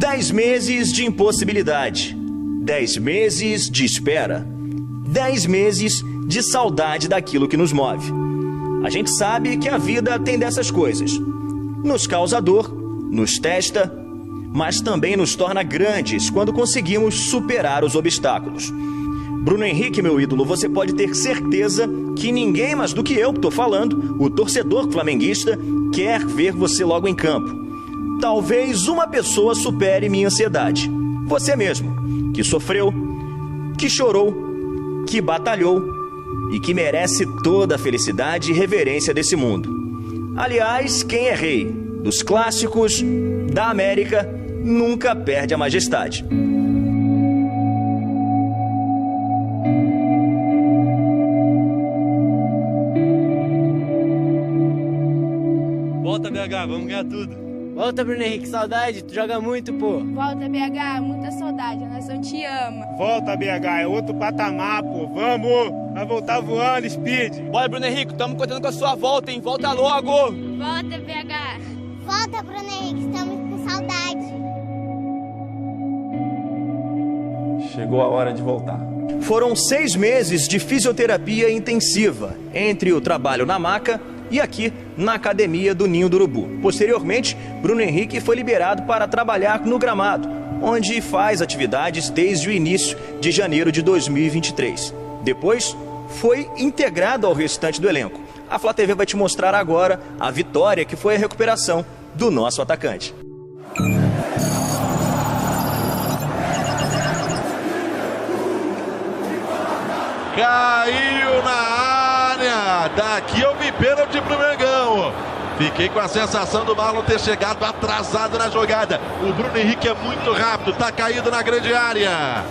10 meses de impossibilidade, 10 meses de espera, 10 meses de saudade daquilo que nos move. A gente sabe que a vida tem dessas coisas. Nos causa dor, nos testa, mas também nos torna grandes quando conseguimos superar os obstáculos. Bruno Henrique, meu ídolo, você pode ter certeza que ninguém mais do que eu estou falando, o torcedor flamenguista, quer ver você logo em campo. Talvez uma pessoa supere minha ansiedade. Você mesmo, que sofreu, que chorou, que batalhou e que merece toda a felicidade e reverência desse mundo. Aliás, quem é rei dos clássicos da América nunca perde a majestade. Volta, BH, vamos ganhar tudo. Volta, Bruno Henrique, saudade, tu joga muito, pô. Volta, BH, muita saudade, a nação te ama. Volta, BH, é outro patamar, pô, vamos! Vai voltar voando, Speed! Bora, Bruno Henrique, estamos contando com a sua volta, hein? Volta logo! Volta, BH! Volta, Bruno Henrique, estamos com saudade. Chegou a hora de voltar. Foram 6 meses de fisioterapia intensiva, entre o trabalho na maca e aqui na academia do Ninho do Urubu. Posteriormente, Bruno Henrique foi liberado para trabalhar no gramado, onde faz atividades desde o início de janeiro de 2023. Depois, foi integrado ao restante do elenco. A Flá TV vai te mostrar agora a vitória que foi a recuperação do nosso atacante. Caiu na área. Daqui eu vi pênalti pro Mengão. Fiquei com a sensação do Marlon ter chegado atrasado na jogada. O Bruno Henrique é muito rápido, tá caído na grande área.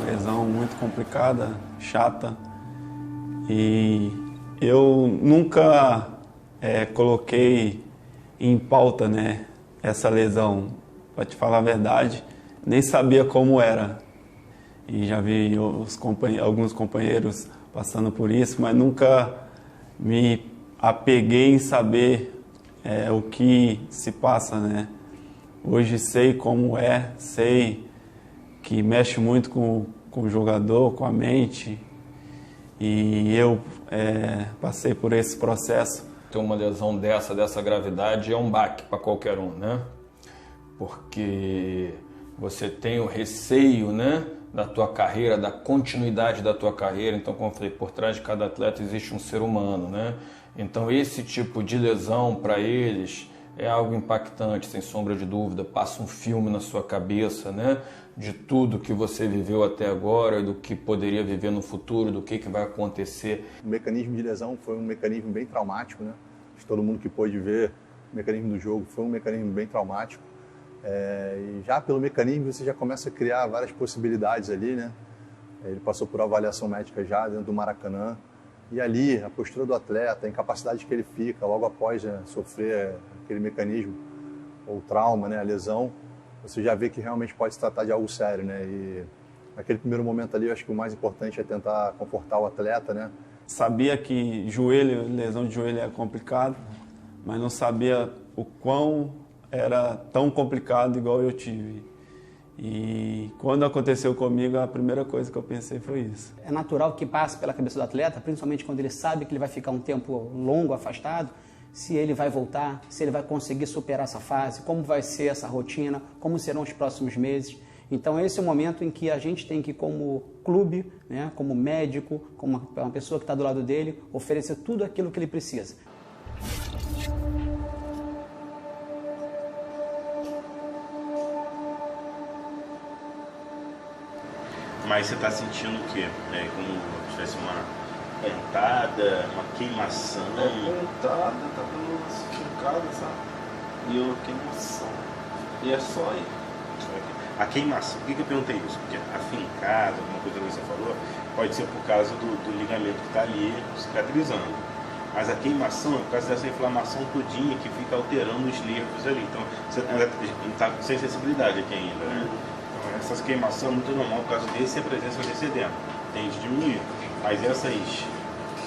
Lesão muito complicada, chata. E eu nunca coloquei em pauta, né, essa lesão. Pra te falar a verdade, nem sabia como era. E já vi alguns companheiros passando por isso, mas nunca me apeguei em saber o que se passa, né? Hoje sei como sei que mexe muito com o jogador, com a mente, e eu passei por esse processo. Ter uma lesão dessa gravidade é um baque para qualquer um, né? Porque você tem o receio, né, da tua carreira, da continuidade da tua carreira. Então, como eu falei, por trás de cada atleta existe um ser humano, né? Então, esse tipo de lesão para eles é algo impactante, sem sombra de dúvida. Passa um filme na sua cabeça, né, de tudo que você viveu até agora, do que poderia viver no futuro, do que vai acontecer. O mecanismo de lesão foi um mecanismo bem traumático, né? Todo mundo que pôde ver o mecanismo do jogo foi um mecanismo bem traumático. E já pelo mecanismo você já começa a criar várias possibilidades ali, né? Ele passou por avaliação médica já dentro do Maracanã, e ali a postura do atleta, a incapacidade que ele fica logo após sofrer aquele mecanismo ou trauma, né, a lesão, você já vê que realmente pode se tratar de algo sério, né? E naquele primeiro momento ali eu acho que o mais importante é tentar confortar o atleta, né? Sabia que lesão de joelho é complicado, mas não sabia o quão era tão complicado igual eu tive. E quando aconteceu comigo, a primeira coisa que eu pensei foi isso. É natural que passe pela cabeça do atleta, principalmente quando ele sabe que ele vai ficar um tempo longo afastado, se ele vai voltar, se ele vai conseguir superar essa fase, como vai ser essa rotina, como serão os próximos meses. Então esse é o momento em que a gente tem que, como clube, né, como médico, como uma pessoa que está do lado dele, oferecer tudo aquilo que ele precisa. Mas você está sentindo o quê? Como se tivesse uma pontada, uma queimação? Pontada, tá dando uma fincada, sabe? E uma queimação. E é só aí. A queimação, por que eu perguntei isso? Porque a fincada, alguma coisa que você falou, pode ser por causa do ligamento que está ali cicatrizando. Mas a queimação é por causa dessa inflamação todinha que fica alterando os nervos ali. Então, você está sem sensibilidade aqui ainda, né? Então, essas queimações é muito normal por causa desse e a presença desse edema. Tende a diminuir. Mas essas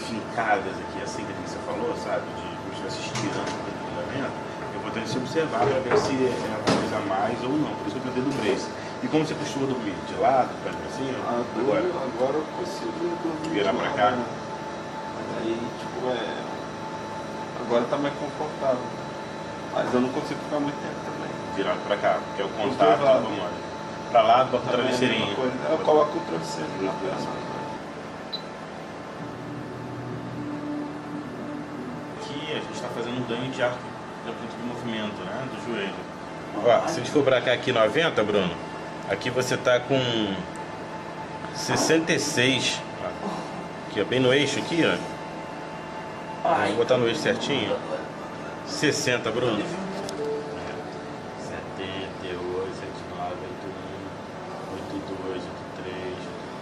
fincadas aqui, assim que você falou, sabe? De como se estivesse estirando o ligamento, eu vou importante se observar para ver se ela vai precisar mais ou não. Por isso eu perguntei do brace. E como você costuma dormir? De lado, para cima? Agora eu consigo dormir. Virar para cá? Mas aí, tipo, agora tá mais confortável. Mas eu não consigo ficar muito tempo também. Virado para cá, que é o contato. Para lá, bota o travesseirinho. Eu coloco o travesseiro na perna. Aqui a gente está fazendo um ganho de amplitude de movimento, né? Do joelho. Ó, se a gente for para cá aqui 90, Bruno, aqui você tá com 66. Aqui, ó, bem no eixo aqui, ó. Vou botar no eixo certinho. 60, Bruno. 78, 79, 81, 82, 83,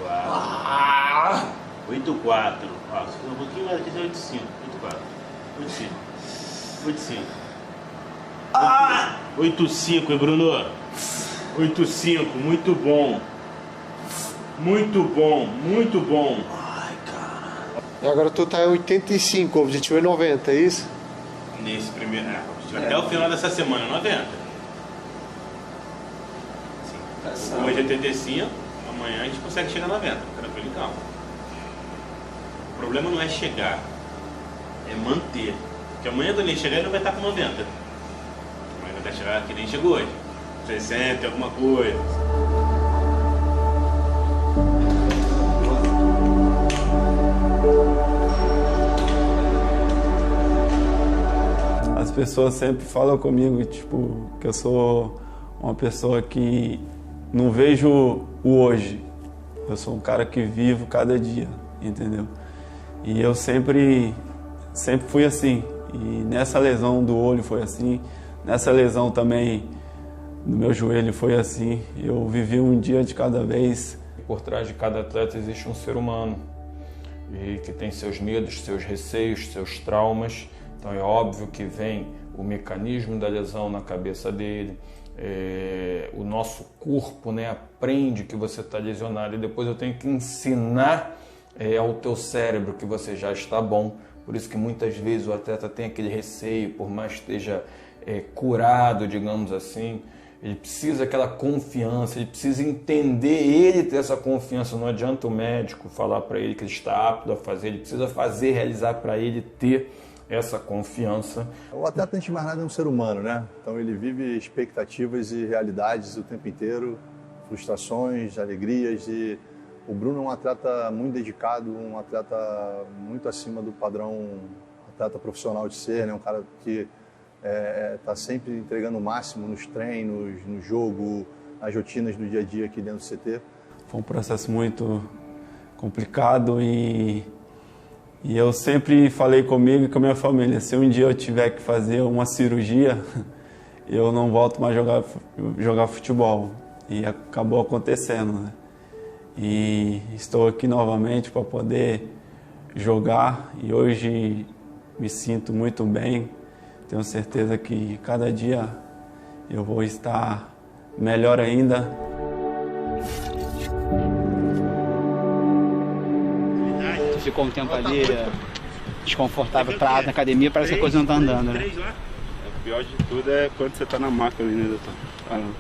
84. 84. Ó, se for um pouquinho mais aqui, já é 85. 84. 85. 85. 85, hein, Bruno? 85, muito bom. Muito bom, muito bom. Ai, cara. E agora tu tá em 85, o objetivo é 90, é isso? Nesse primeiro. Até o final dessa semana, 90. Sim. Hoje é 85, amanhã a gente consegue chegar a 90. Tranquilo e calmo. O problema não é chegar, é manter. Porque amanhã quando ele chegar, ele não vai estar com 90. Amanhã vai chegar que nem chegou hoje. 60, alguma coisa. As pessoas sempre falam comigo, tipo, que eu sou uma pessoa que não vejo o hoje. Eu sou um cara que vivo cada dia, entendeu? E eu sempre fui assim. E nessa lesão do olho foi assim. Nessa lesão também do meu joelho foi assim. Eu vivi um dia de cada vez. Por trás de cada atleta existe um ser humano. E que tem seus medos, seus receios, seus traumas. Então é óbvio que vem o mecanismo da lesão na cabeça dele, o nosso corpo, né, aprende que você está lesionado e depois eu tenho que ensinar ao teu cérebro que você já está bom. Por isso que muitas vezes o atleta tem aquele receio, por mais que esteja curado, digamos assim, ele precisa daquela confiança, ele precisa entender, ele ter essa confiança. Não adianta o médico falar para ele que ele está apto a fazer, ele precisa fazer, realizar para ele ter essa confiança. O atleta, antes de mais nada, é um ser humano, né? Então ele vive expectativas e realidades o tempo inteiro, frustrações, alegrias, e o Bruno é um atleta muito dedicado, um atleta muito acima do padrão atleta profissional de ser, né? Um cara que está sempre entregando o máximo nos treinos, no jogo, nas rotinas do dia a dia aqui dentro do CT. Foi um processo muito complicado e eu sempre falei comigo e com a minha família, se um dia eu tiver que fazer uma cirurgia, eu não volto mais jogar futebol. E acabou acontecendo, né? E estou aqui novamente para poder jogar e hoje me sinto muito bem. Tenho certeza que cada dia eu vou estar melhor ainda. Ficou um tempo ali desconfortável para na academia, parece que a coisa não tá andando, né? O pior de tudo é quando você tá na maca ali, né, doutor? Caramba.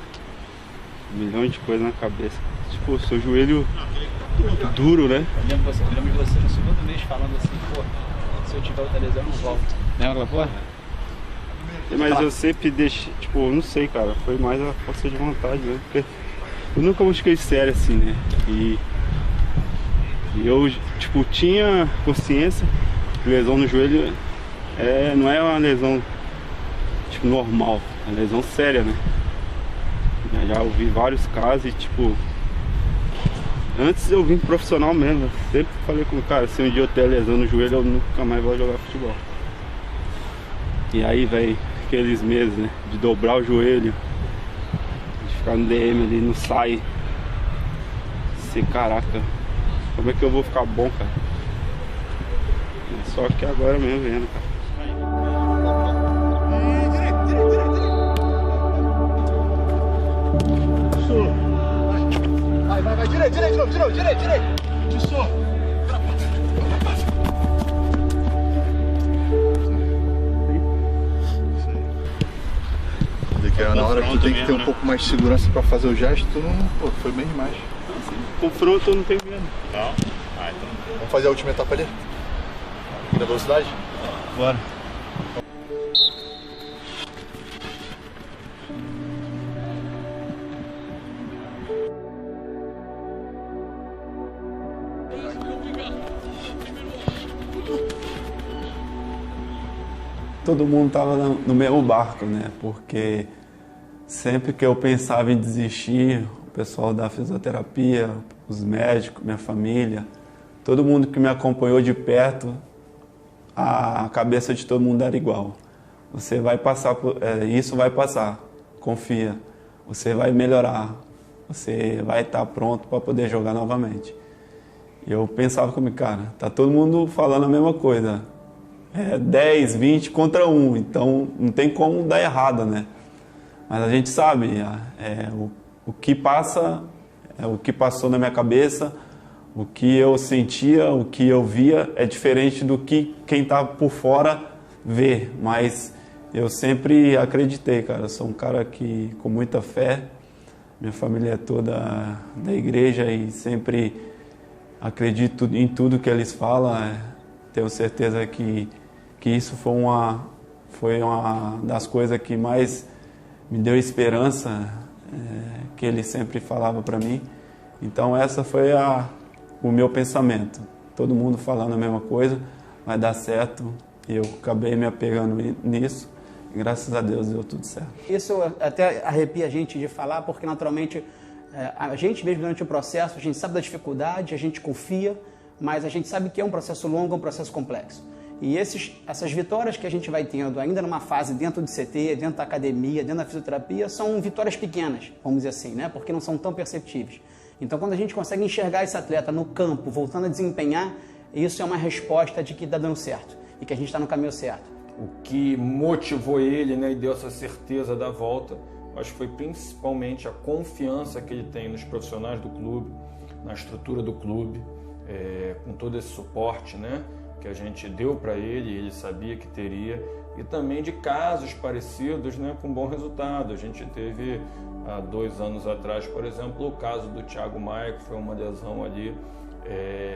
Milhões de coisas na cabeça. Tipo, seu joelho duro, né? Eu lembro de você no segundo mês falando assim, pô, se eu tiver outra lesão eu não volto. Lembra, pô? Mas eu sempre deixei, tipo, não sei, cara, foi mais a força de vontade, né? Porque eu nunca busquei sério assim, né? E eu, tipo, tinha consciência que lesão no joelho não é uma lesão, tipo, normal, é uma lesão séria, né? Eu já ouvi vários casos e, tipo, antes eu vim profissional mesmo, eu sempre falei com o cara, se um dia eu ter lesão no joelho, eu nunca mais vou jogar futebol. E aí, velho, aqueles meses, né, de dobrar o joelho, de ficar no DM ali, não sai. Sei, caraca, como é que eu vou ficar bom, cara? Só que agora mesmo vendo, cara. Vai, direito, direito. Isso. que na hora que tu tem que ter um pouco mais de segurança pra fazer o gesto, tu não, pô, foi bem demais. Confronto eu não tenho medo. Não? Ah, então. Vamos fazer a última etapa ali? Da velocidade? Bora. Todo mundo estava no mesmo barco, né? Porque sempre que eu pensava em desistir, o pessoal da fisioterapia, os médicos, minha família, todo mundo que me acompanhou de perto, a cabeça de todo mundo era igual. Você vai passar por isso, vai passar. Confia. Você vai melhorar. Você vai estar pronto para poder jogar novamente. E eu pensava comigo, cara, tá todo mundo falando a mesma coisa. 10, 20 contra 1, então não tem como dar errado, né? Mas a gente sabe, o que passa, o que passou na minha cabeça, o que eu sentia, o que eu via é diferente do que quem tá por fora vê, mas eu sempre acreditei, cara, eu sou um cara que com muita fé, minha família é toda da igreja e sempre acredito em tudo que eles falam, tenho certeza que isso foi uma das coisas que mais me deu esperança, que ele sempre falava para mim. Então essa foi o meu pensamento. Todo mundo falando a mesma coisa, vai dar certo. E eu acabei me apegando nisso. E graças a Deus deu tudo certo. Isso até arrepia a gente de falar, porque naturalmente a gente mesmo durante o processo, a gente sabe da dificuldade, a gente confia, mas a gente sabe que é um processo longo, é um processo complexo. E essas vitórias que a gente vai tendo ainda numa fase dentro do CT, dentro da academia, dentro da fisioterapia, são vitórias pequenas, vamos dizer assim, né? Porque não são tão perceptíveis. Então, quando a gente consegue enxergar esse atleta no campo, voltando a desempenhar, isso é uma resposta de que está dando certo e que a gente está no caminho certo. O que motivou ele, né, e deu essa certeza da volta, acho que foi principalmente a confiança que ele tem nos profissionais do clube, na estrutura do clube, com todo esse suporte, né, que a gente deu para ele sabia que teria, e também de casos parecidos, né, com bom resultado. A gente teve há 2 anos atrás, por exemplo, o caso do Thiago Maia, que foi uma lesão ali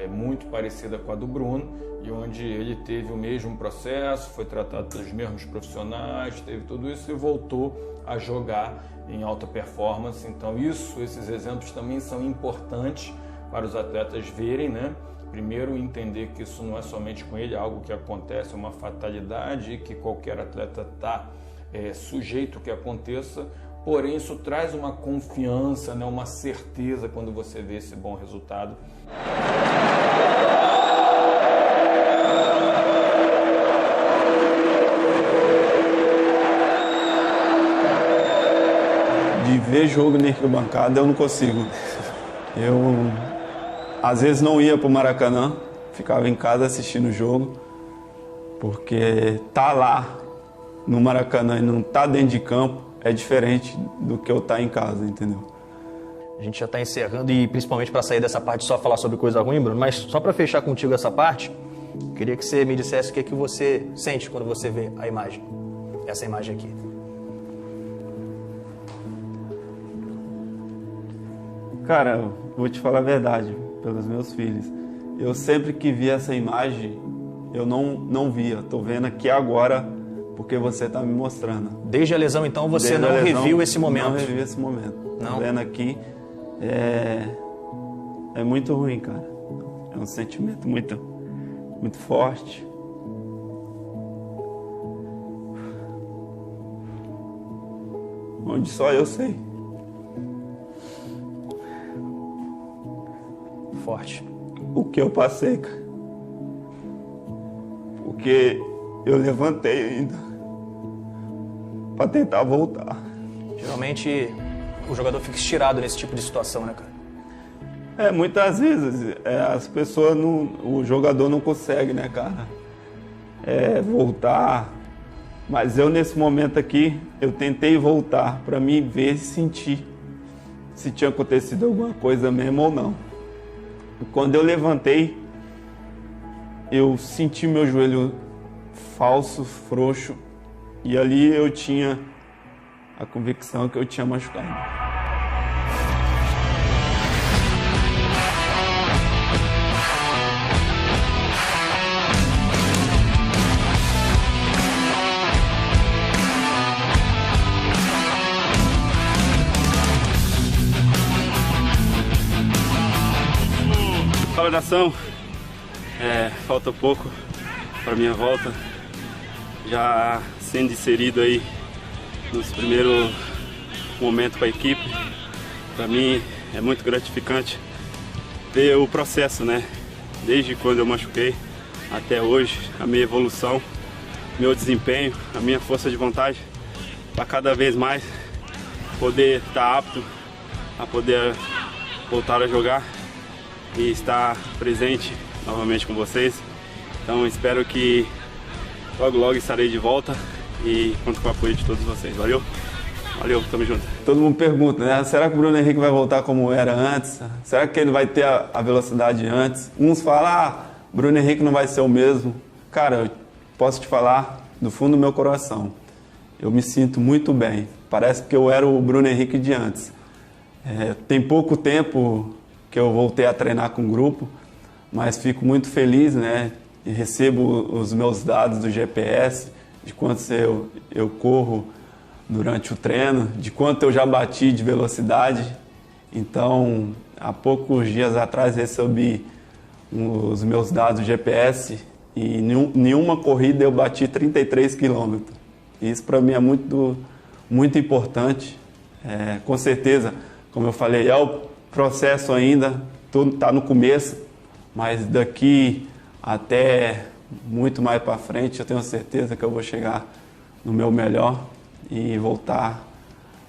muito parecida com a do Bruno, e onde ele teve o mesmo processo, foi tratado pelos mesmos profissionais, teve tudo isso e voltou a jogar em alta performance. Então esses exemplos também são importantes para os atletas verem, né? Primeiro, entender que isso não é somente com ele, é algo que acontece, é uma fatalidade e que qualquer atleta está sujeito que aconteça, porém isso traz uma confiança, né, uma certeza quando você vê esse bom resultado. De ver jogo na arquibancada eu não consigo. Eu às vezes não ia para o Maracanã, ficava em casa assistindo o jogo, porque tá lá no Maracanã e não tá dentro de campo é diferente do que eu tá em casa, entendeu? A gente já está encerrando e principalmente para sair dessa parte só falar sobre coisa ruim, Bruno, mas só para fechar contigo essa parte, queria que você me dissesse o que você sente quando você vê a imagem, essa imagem aqui. Cara, eu vou te falar a verdade, pelos meus filhos. Eu sempre que vi essa imagem, eu não via. Tô vendo aqui agora, porque você tá me mostrando. Desde a lesão, então, você não reviu esse momento? Não revi esse momento. Não. Tô vendo aqui, é muito ruim, cara. É um sentimento muito forte. Onde só eu sei. Forte. O que eu passei, cara. Porque eu levantei ainda pra tentar voltar. Geralmente o jogador fica estirado nesse tipo de situação, né, cara? Muitas vezes as pessoas o jogador não consegue, né, cara? Voltar. Mas eu nesse momento aqui, eu tentei voltar pra me ver e sentir se tinha acontecido alguma coisa mesmo ou não. Quando eu levantei, eu senti meu joelho falso, frouxo, e ali eu tinha a convicção que eu tinha machucado. Fala, nação, falta pouco para minha volta, já sendo inserido aí nos primeiros momentos com a equipe. Para mim é muito gratificante ver o processo, né? Desde quando eu machuquei até hoje, a minha evolução, meu desempenho, a minha força de vontade, para cada vez mais poder estar apto a poder voltar a jogar e estar presente novamente com vocês. Então espero que logo estarei de volta e conto com o apoio de todos vocês. Valeu? Valeu, tamo junto. Todo mundo pergunta, né? Será que o Bruno Henrique vai voltar como era antes? Será que ele vai ter a velocidade antes? Uns falam, o Bruno Henrique não vai ser o mesmo. Cara, eu posso te falar do fundo do meu coração. Eu me sinto muito bem. Parece que eu era o Bruno Henrique de antes. Tem pouco tempo que eu voltei a treinar com o grupo, mas fico muito feliz, né? E recebo os meus dados do GPS, de quanto eu corro durante o treino, de quanto eu já bati de velocidade. Então, há poucos dias atrás recebi os meus dados do GPS e em nenhuma corrida eu bati 33 km. Isso para mim é muito importante. Com certeza, como eu falei, é o processo ainda, tudo está no começo, mas daqui até muito mais para frente eu tenho certeza que eu vou chegar no meu melhor e voltar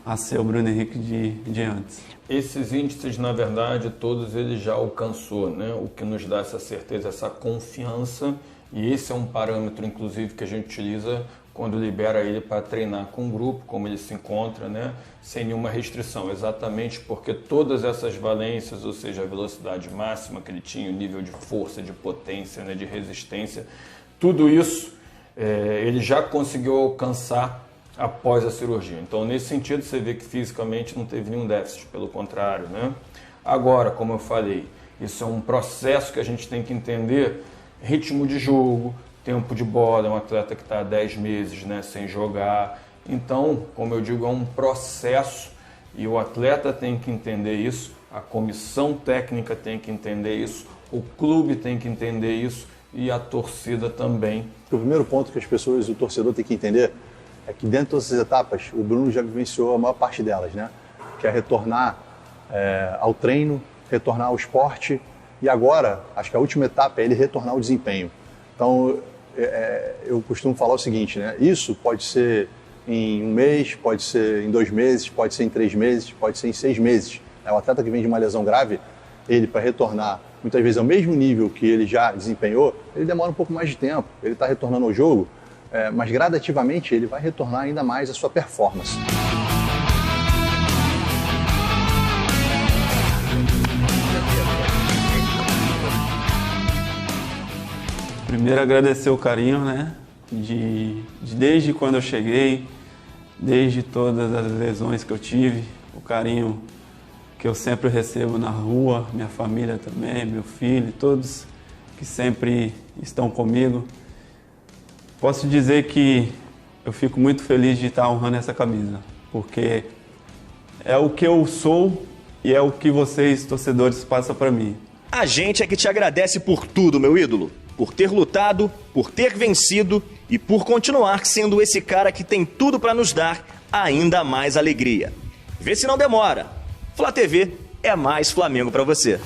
a ser o Bruno Henrique de antes. Esses índices, na verdade, todos ele já alcançou, né? O que nos dá essa certeza, essa confiança, e esse é um parâmetro, inclusive, que a gente utiliza quando libera ele para treinar com o grupo, como ele se encontra, né? Sem nenhuma restrição, exatamente porque todas essas valências, ou seja, a velocidade máxima que ele tinha, o nível de força, de potência, né? De resistência, tudo isso ele já conseguiu alcançar após a cirurgia. Então, nesse sentido, você vê que fisicamente não teve nenhum déficit, pelo contrário, né? Agora, como eu falei, isso é um processo que a gente tem que entender, ritmo de jogo, tempo de bola, é um atleta que está há 10 meses, né, sem jogar. Então, como eu digo, é um processo e o atleta tem que entender isso, a comissão técnica tem que entender isso, o clube tem que entender isso e a torcida também. O primeiro ponto que as pessoas, o torcedor tem que entender é que dentro dessas etapas, o Bruno já vivenciou a maior parte delas, né? Que é retornar ao treino, retornar ao esporte e agora, acho que a última etapa é ele retornar ao desempenho. Então, eu costumo falar o seguinte, né? Isso pode ser em 1 mês, pode ser em 2 meses, pode ser em 3 meses, pode ser em 6 meses. O atleta que vem de uma lesão grave, ele para retornar muitas vezes ao mesmo nível que ele já desempenhou, ele demora um pouco mais de tempo, ele está retornando ao jogo, mas gradativamente ele vai retornar ainda mais a sua performance. Primeiro agradecer o carinho, né? Desde quando eu cheguei, desde todas as lesões que eu tive, o carinho que eu sempre recebo na rua, minha família também, meu filho, todos que sempre estão comigo. Posso dizer que eu fico muito feliz de estar honrando essa camisa, porque é o que eu sou e é o que vocês, torcedores, passam para mim. A gente é que te agradece por tudo, meu ídolo. Por ter lutado, por ter vencido e por continuar sendo esse cara que tem tudo para nos dar ainda mais alegria. Vê se não demora. Flá TV é mais Flamengo para você.